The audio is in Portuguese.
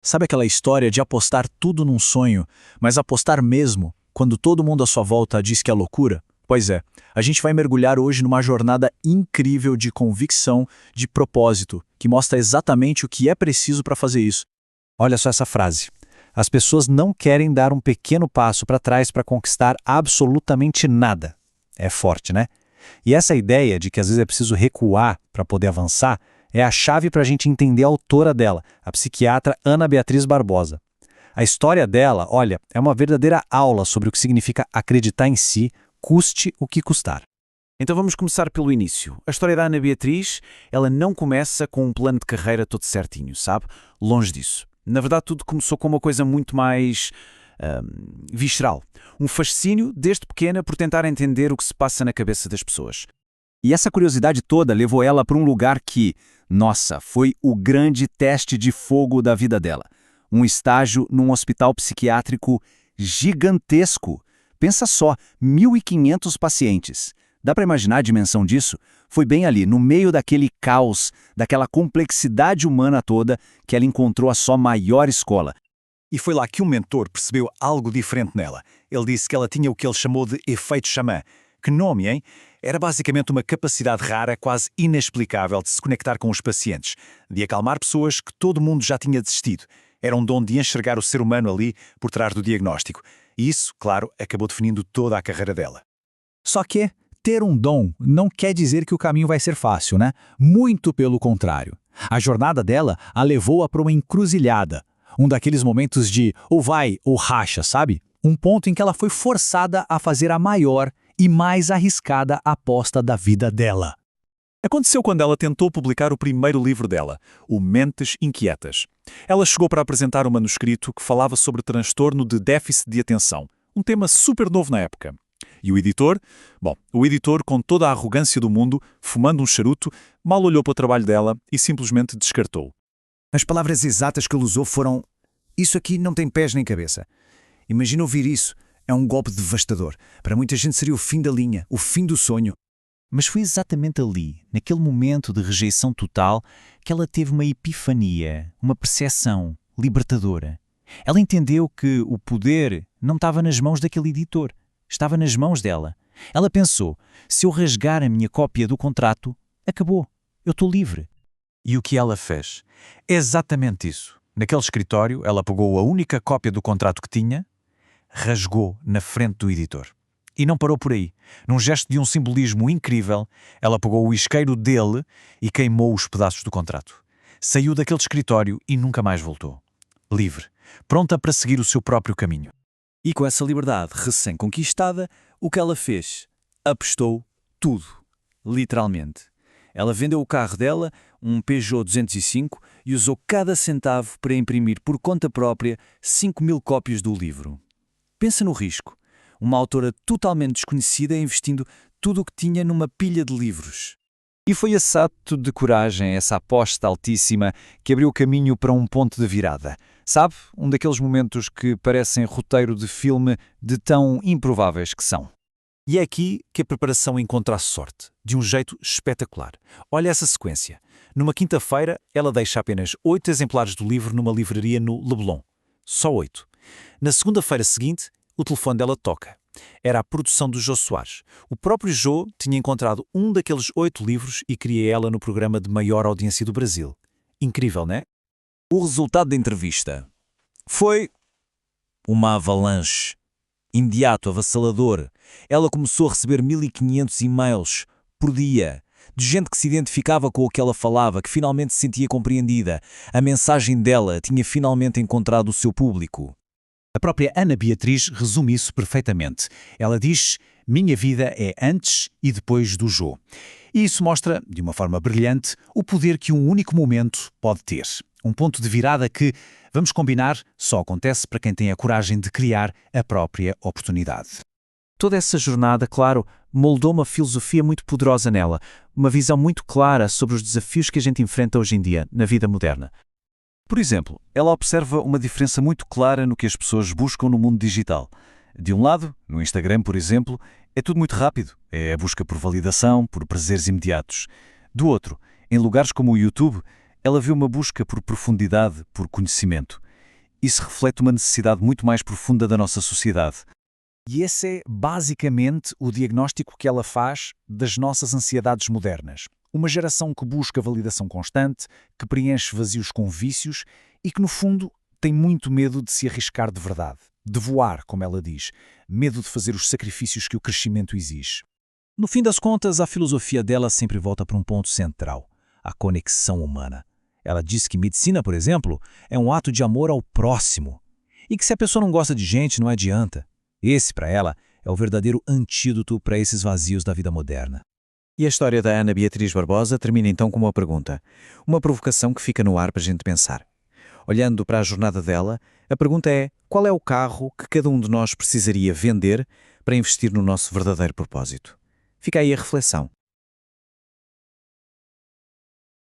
Sabe aquela história de apostar tudo num sonho, mas apostar mesmo, quando todo mundo à sua volta diz que é loucura? Pois é, a gente vai mergulhar hoje numa jornada incrível de convicção, de propósito, que mostra exatamente o que é preciso para fazer isso. Olha só essa frase. As pessoas não querem dar um pequeno passo para trás para conquistar absolutamente nada. É forte, né? E essa ideia de que às vezes é preciso recuar para poder avançar é a chave para a gente entender a autora dela, a psiquiatra Ana Beatriz Barbosa. A história dela, olha, é uma verdadeira aula sobre o que significa acreditar em si, custe o que custar. Então vamos começar pelo início. A história da Ana Beatriz, ela não começa com um plano de carreira todo certinho, sabe? Longe disso. Na verdade, tudo começou com uma coisa muito mais visceral. Um fascínio, desde pequena, por tentar entender o que se passa na cabeça das pessoas. E essa curiosidade toda levou ela para um lugar que, nossa, foi o grande teste de fogo da vida dela. Um estágio num hospital psiquiátrico gigantesco. Pensa só, 1.500 pacientes. Dá para imaginar a dimensão disso? Foi bem ali, no meio daquele caos, daquela complexidade humana toda, que ela encontrou a sua maior escola. E foi lá que um mentor percebeu algo diferente nela. Ele disse que ela tinha o que ele chamou de efeito xamã. Que nome, hein? Era basicamente uma capacidade rara, quase inexplicável, de se conectar com os pacientes, de acalmar pessoas que todo mundo já tinha desistido. Era um dom de enxergar o ser humano ali por trás do diagnóstico. E isso, claro, acabou definindo toda a carreira dela. Só que ter um dom não quer dizer que o caminho vai ser fácil, né? Muito pelo contrário. A jornada dela a levou-a para uma encruzilhada. Um daqueles momentos de ou vai ou racha, sabe? Um ponto em que ela foi forçada a fazer a maior e mais arriscada aposta da vida dela. Aconteceu quando ela tentou publicar o primeiro livro dela, o Mentes Inquietas. Ela chegou para apresentar um manuscrito que falava sobre transtorno de déficit de atenção, um tema super novo na época. E o editor? Bom, o editor, com toda a arrogância do mundo, fumando um charuto, mal olhou para o trabalho dela e simplesmente descartou. As palavras exatas que ele usou foram: "Isso aqui não tem pés nem cabeça." Imagina ouvir isso. É um golpe devastador. Para muita gente seria o fim da linha, o fim do sonho. Mas foi exatamente ali, naquele momento de rejeição total, que ela teve uma epifania, uma percepção libertadora. Ela entendeu que o poder não estava nas mãos daquele editor, estava nas mãos dela. Ela pensou: se eu rasgar a minha cópia do contrato, acabou, eu estou livre. E o que ela fez? É exatamente isso. Naquele escritório, ela pegou a única cópia do contrato que tinha, rasgou na frente do editor. E não parou por aí. Num gesto de um simbolismo incrível, ela pegou o isqueiro dele e queimou os pedaços do contrato. Saiu daquele escritório e nunca mais voltou. Livre, pronta para seguir o seu próprio caminho. E com essa liberdade recém-conquistada, o que ela fez? Apostou tudo. Literalmente. Ela vendeu o carro dela, um Peugeot 205, e usou cada centavo para imprimir por conta própria 5.000 cópias do livro. Pensa no risco. Uma autora totalmente desconhecida investindo tudo o que tinha numa pilha de livros. E foi esse ato de coragem, essa aposta altíssima, que abriu o caminho para um ponto de virada. Sabe? Um daqueles momentos que parecem roteiro de filme de tão improváveis que são. E é aqui que a preparação encontra a sorte, de um jeito espetacular. Olha essa sequência. Numa quinta-feira, ela deixa apenas 8 exemplares do livro numa livraria no Leblon. Só 8. Na segunda-feira seguinte, o telefone dela toca. Era a produção do Jô Soares. O próprio Jô tinha encontrado um daqueles 8 livros e queria ela no programa de maior audiência do Brasil. Incrível, não é? O resultado da entrevista foi uma avalanche. Imediato, avassalador. Ela começou a receber 1.500 e-mails por dia, de gente que se identificava com o que ela falava, que finalmente se sentia compreendida. A mensagem dela tinha finalmente encontrado o seu público. A própria Ana Beatriz resume isso perfeitamente. Ela diz: minha vida é antes e depois do Jô. E isso mostra, de uma forma brilhante, o poder que um único momento pode ter. Um ponto de virada que, vamos combinar, só acontece para quem tem a coragem de criar a própria oportunidade. Toda essa jornada, claro, moldou uma filosofia muito poderosa nela, uma visão muito clara sobre os desafios que a gente enfrenta hoje em dia, na vida moderna. Por exemplo, ela observa uma diferença muito clara no que as pessoas buscam no mundo digital. De um lado, no Instagram, por exemplo, é tudo muito rápido. É a busca por validação, por prazeres imediatos. Do outro, em lugares como o YouTube, ela vê uma busca por profundidade, por conhecimento. Isso reflete uma necessidade muito mais profunda da nossa sociedade. E esse é, basicamente, o diagnóstico que ela faz das nossas ansiedades modernas. Uma geração que busca validação constante, que preenche vazios com vícios e que, no fundo, tem muito medo de se arriscar de verdade, de voar, como ela diz, medo de fazer os sacrifícios que o crescimento exige. No fim das contas, a filosofia dela sempre volta para um ponto central: a conexão humana. Ela diz que medicina, por exemplo, é um ato de amor ao próximo. E que se a pessoa não gosta de gente, não adianta. Esse, para ela, é o verdadeiro antídoto para esses vazios da vida moderna. E a história da Ana Beatriz Barbosa termina então com uma pergunta. Uma provocação que fica no ar para a gente pensar. Olhando para a jornada dela, a pergunta é: qual é o carro que cada um de nós precisaria vender para investir no nosso verdadeiro propósito? Fica aí a reflexão.